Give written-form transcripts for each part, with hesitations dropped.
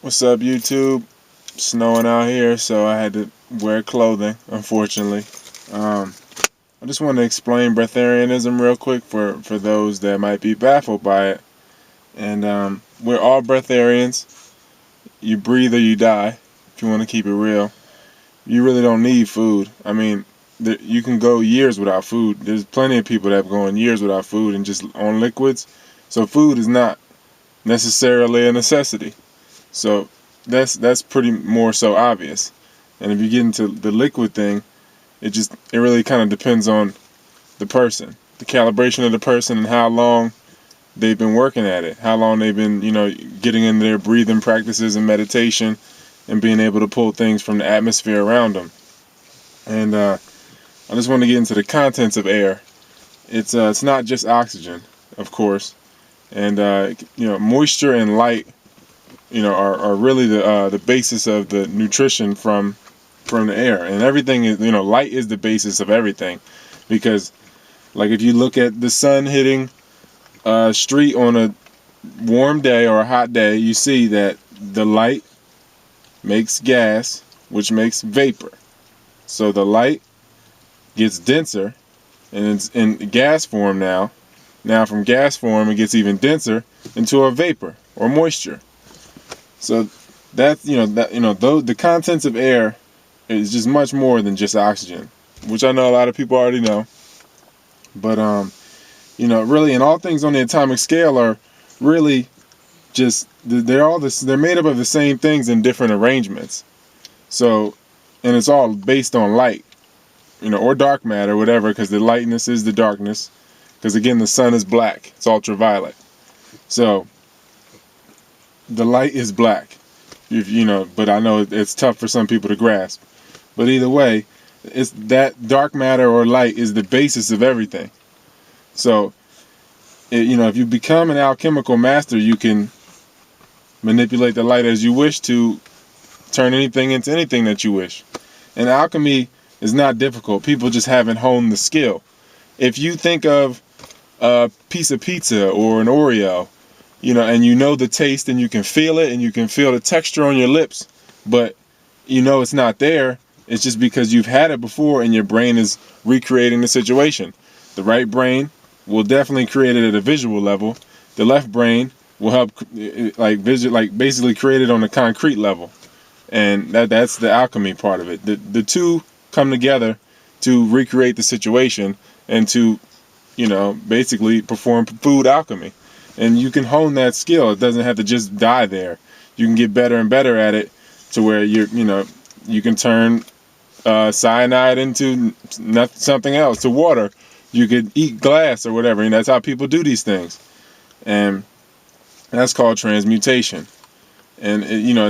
What's up, YouTube? Snowing out here, so I had to wear clothing, unfortunately. Um, I just want to explain breatharianism real quick for those that might be baffled by it. And we're all breatharians. You breathe or you die, if you want to keep it real. You really don't need food. I mean, you can go years without food. There's plenty of people that have gone years without food and just on liquids. So food is not necessarily a necessity. So that's pretty more so obvious. And if you get into the liquid thing, it really kind of depends on the person, the calibration of the person, and how long they've been working at it, how long they've been, getting in their breathing practices and meditation, and being able to pull things from the atmosphere around them. And I just want to get into the contents of air. It's not just oxygen, of course, and moisture and light are really the basis of the nutrition from the air, and everything is, light is the basis of everything, because like if you look at the sun hitting a street on a warm day or a hot day, you see that the light makes gas, which makes vapor. So the light gets denser and it's in gas form now. Now from gas form it gets even denser into a vapor or moisture. So that's though the contents of air is just much more than just oxygen, which I know a lot of people already know. But really, and all things on the atomic scale are really just they're made up of the same things in different arrangements. So, and it's all based on light, or dark matter, whatever, because the lightness is the darkness. Because again, the sun is black; it's ultraviolet. So the light is black. But I know it's tough for some people to grasp. But either way, it's that dark matter or light is the basis of everything. So, if you become an alchemical master, you can manipulate the light as you wish to turn anything into anything that you wish. And alchemy is not difficult. People just haven't honed the skill. If you think of a piece of pizza or an Oreo, and the taste and you can feel it and you can feel the texture on your lips, but it's not there. It's just because you've had it before and your brain is recreating the situation. The right brain will definitely create it at a visual level. The left brain will help basically create it on a concrete level. And that's the alchemy part of it. The two come together to recreate the situation and to basically perform food alchemy. And you can hone that skill. It doesn't have to just die there. You can get better and better at it to where you can turn cyanide into something else, to water. You could eat glass or whatever, and that's how people do these things. And that's called transmutation. And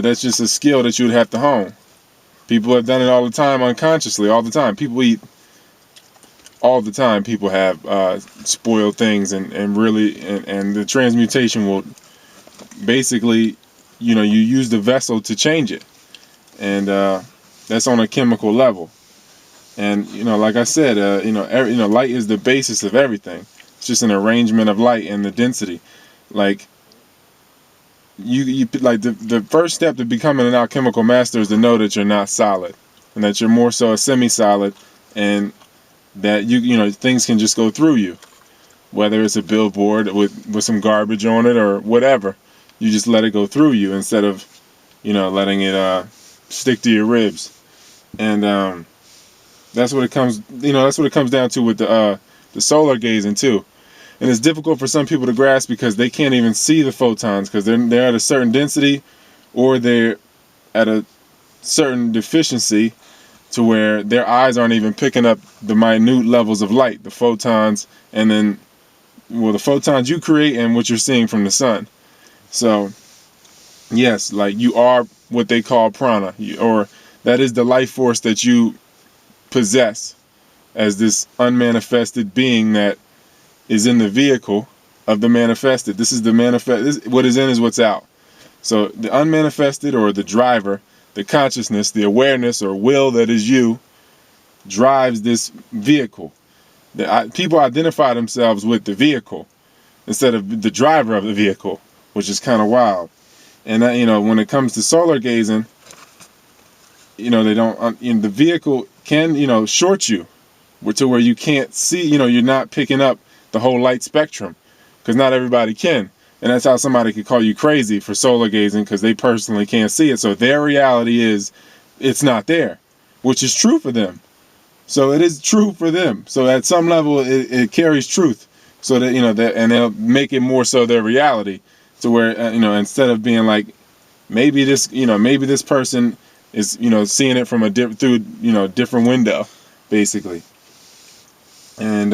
that's just a skill that you would have to hone. People have done it all the time, unconsciously, all the time. People eat all the time. People have spoiled things, and the transmutation will basically, you use the vessel to change it, and that's on a chemical level. And like I said, light is the basis of everything. It's just an arrangement of light and the density. Like you like the first step to becoming an alchemical master is to know that you're not solid, and that you're more so a semi-solid, and that things can just go through you, whether it's a billboard with some garbage on it or whatever. You just let it go through you instead of letting it stick to your ribs. And that's what it comes down to with the solar gazing too. And it's difficult for some people to grasp because they can't even see the photons, because they're at a certain density, or they're at a certain deficiency to where their eyes aren't even picking up the minute levels of light, the photons, and then the photons you create and what you're seeing from the sun. So yes, like you are what they call prana, or that is the life force that you possess as this unmanifested being that is in the vehicle of the manifested. This is the manifest. What is in is what's out. So the unmanifested, or the driver, the consciousness, the awareness or will that is you, drives this vehicle. People identify themselves with the vehicle instead of the driver of the vehicle, which is kind of wild. And that, when it comes to solar gazing, they don't. The vehicle can, short you, to where you can't see. You're not picking up the whole light spectrum, because not everybody can. And that's how somebody could call you crazy for solar gazing, because they personally can't see it. So their reality is it's not there, which is true for them. So it is true for them. So at some level, it carries truth. So that, and they'll make it more so their reality, to where, instead of being like, maybe this person is, seeing it from through, different window, basically. And,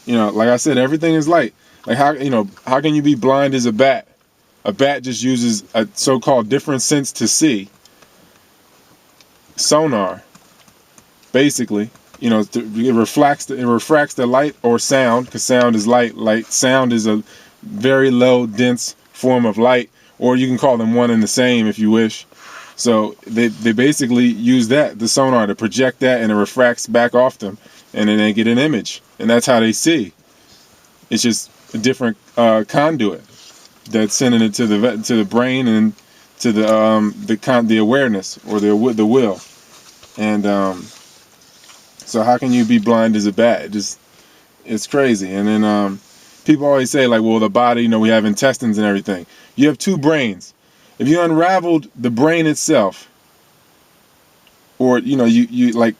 like I said, everything is light. Like how can you be blind as a bat? A bat just uses a so-called different sense to see. Sonar, basically. It refracts the light or sound, because sound is light. Sound is a very low, dense form of light, or you can call them one and the same if you wish. So they basically use the sonar, to project that, and it refracts back off them, and then they get an image, and that's how they see. It's just a different conduit that's sending it to the brain and to the awareness, or the will. And so how can you be blind as a bat? It's crazy. And then people always say, like, well, the body, we have intestines and everything. You have two brains. If you unraveled the brain itself, or you like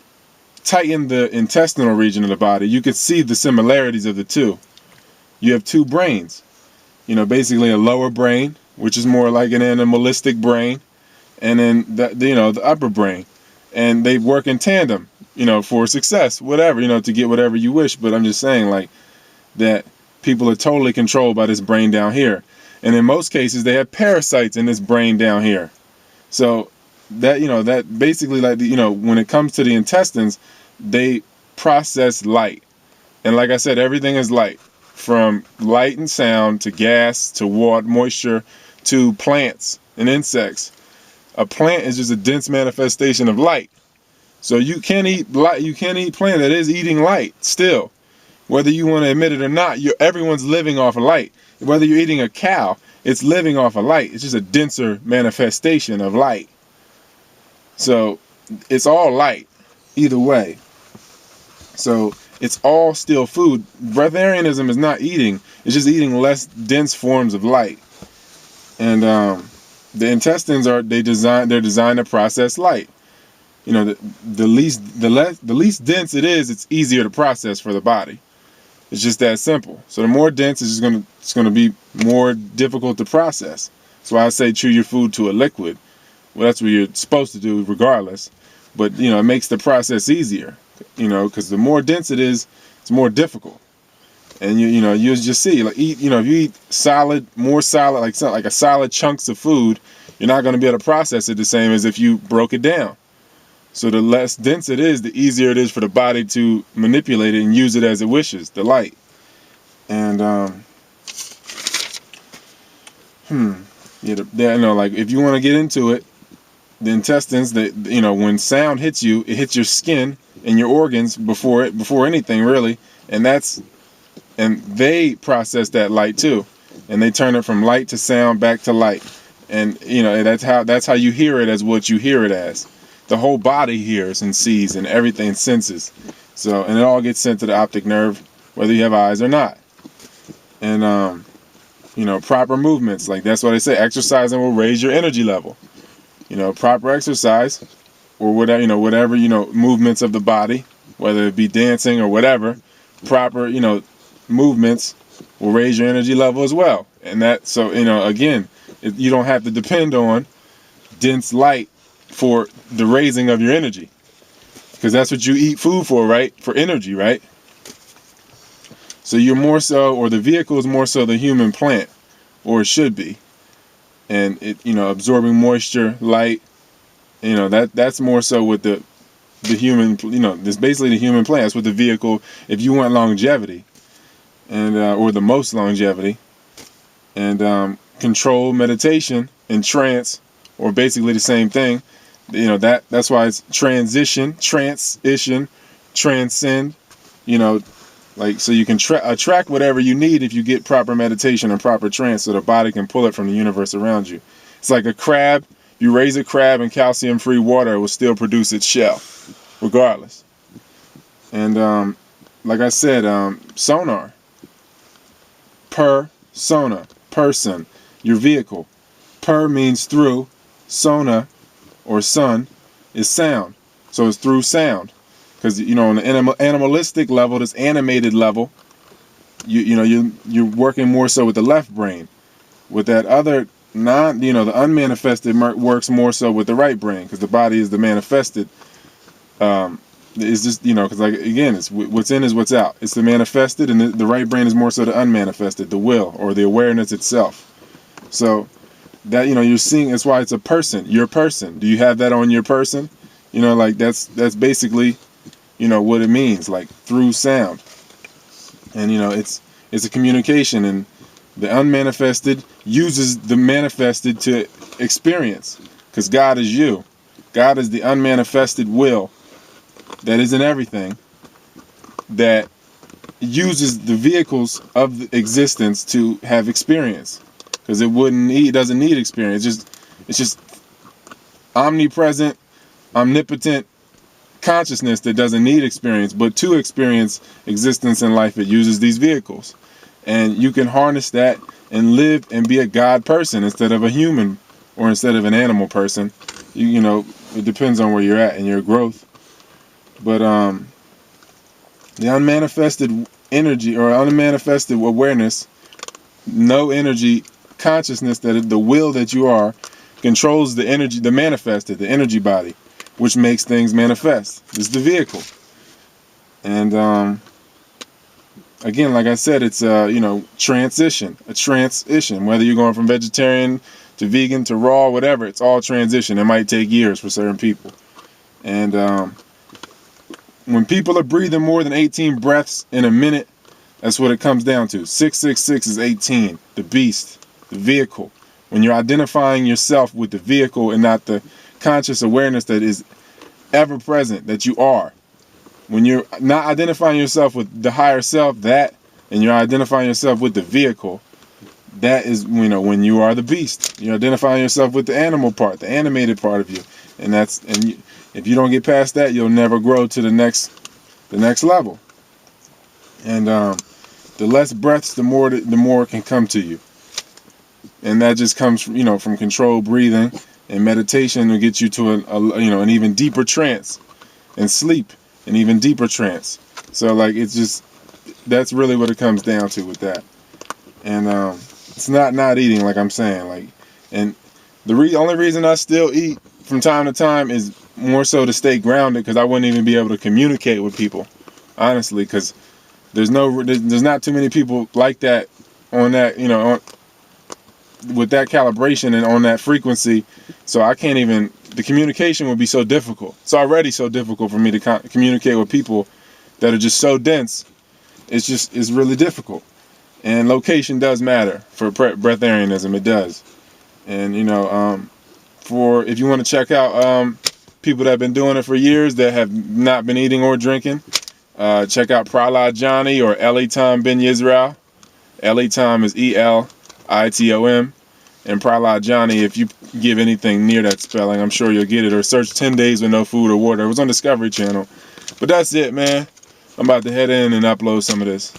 tighten the intestinal region of the body, you could see the similarities of the two. You have two brains. Basically a lower brain, which is more like an animalistic brain, and then the upper brain, and they work in tandem. For success, whatever, to get whatever you wish. But I'm just saying, like, that people are totally controlled by this brain down here. And in most cases, they have parasites in this brain down here. So that, that basically, like, when it comes to the intestines, they process light. And like I said, everything is light, from light and sound to gas to water, moisture, to plants and insects. A plant is just a dense manifestation of light. So you can eat light. You can eat plant that is eating light still, whether you want to admit it or not. Everyone's living off of light. Whether you're eating a cow, it's living off of light. It's just a denser manifestation of light. So it's all light, either way. So it's all still food. Breatharianism is not eating. It's just eating less dense forms of light. And the intestines they're designed to process light. The least dense it is, it's easier to process for the body. It's just that simple. So the more dense, it's gonna be more difficult to process. That's why I say chew your food to a liquid. Well, that's what you're supposed to do regardless. But it makes the process easier. Because the more dense it is, it's more difficult. And you just see, like, if you eat more solid, like a solid chunks of food, you're not gonna be able to process it the same as if you broke it down. So the less dense it is, the easier it is for the body to manipulate it and use it as it wishes, the light. And like, if you want to get into it, the intestines, when sound hits you, it hits your skin and your organs before anything really, and they process that light too, and they turn it from light to sound back to light, and that's how you hear it as what you hear it as. The whole body hears and sees and everything senses. So, and it all gets sent to the optic nerve, whether you have eyes or not. And, proper movements, like that's what I say, exercising will raise your energy level. Proper exercise, or whatever, movements of the body, whether it be dancing or whatever, proper, movements will raise your energy level as well. And again, you don't have to depend on dense light for the raising of your energy, because that's what you eat food for, right? For energy, right? So you're more so, or the vehicle is more so the human plant, or it should be, and it absorbing moisture, light, that's more so with the human, this basically the human plant. That's what the vehicle, if you want longevity, and or the most longevity, and control, meditation, and trance, or basically the same thing. That's why it's transcend, transcend, Like, so you can attract whatever you need if you get proper meditation and proper trance, so the body can pull it from the universe around you. It's like a crab. You raise a crab in calcium-free water, it will still produce its shell, regardless. And like I said, sonar. Persona, person, your vehicle. Per means through. Sona, or sun, is sound. So it's through sound. Because, you know, on the animalistic level, this animated level, you're working more so with the left brain. With that other the unmanifested works more so with the right brain, because the body is the manifested. It's just, because, like, again, it's what's in is what's out. It's the manifested, and the right brain is more so the unmanifested, the will, or the awareness itself. So that, you're seeing, that's why it's a person, your person. Do you have that on your person? Like, that's basically, what it means, like, through sound. And, it's a communication, and the unmanifested uses the manifested to experience, because God is you. God is the unmanifested will that is in everything, that uses the vehicles of existence to have experience, because it doesn't need experience. It's just omnipresent, omnipotent consciousness that doesn't need experience, but to experience existence in life, it uses these vehicles. And you can harness that and live and be a God person instead of a human, or instead of an animal person. It depends on where you're at in your growth. But the unmanifested energy, or unmanifested awareness, no energy consciousness, that the will that you are, controls the energy, the manifested, the energy body, which makes things manifest. This is the vehicle. And again, like I said, it's a transition, whether you're going from vegetarian to vegan to raw, whatever. It's all transition. It might take years for certain people. And when people are breathing more than 18 breaths in a minute, that's what it comes down to. 666 is 18, the beast, the vehicle. When you're identifying yourself with the vehicle and not the conscious awareness that is ever present, that you are. When you're not identifying yourself with the higher self, and you're identifying yourself with the vehicle, that is, when you are the beast. You're identifying yourself with the animal part, the animated part of you. If you don't get past that, you'll never grow to the next level. And the less breaths, the more it can come to you. And that just comes from, from controlled breathing and meditation to get you to an even deeper trance, and sleep, an even deeper trance. So, like, that's really what it comes down to with that. And it's not eating, like I'm saying, like, and the only reason I still eat from time to time is more so to stay grounded, because I wouldn't even be able to communicate with people, honestly, because there's not too many people like that on that, with that calibration and on that frequency. So I can't even, the communication would be so difficult. It's already so difficult for me to communicate with people that are just so dense. It's really difficult. And location does matter for breatharianism. It does. And if you want to check out people that have been doing it for years that have not been eating or drinking, check out Prahlad Jani or Elitom Ben Yisrael. Elitom is Elitom, and Prahlad Jani, if you give anything near that spelling, I'm sure you'll get it. Or search 10 days with no food or water. It was on Discovery Channel. But that's it, man. I'm about to head in and upload some of this.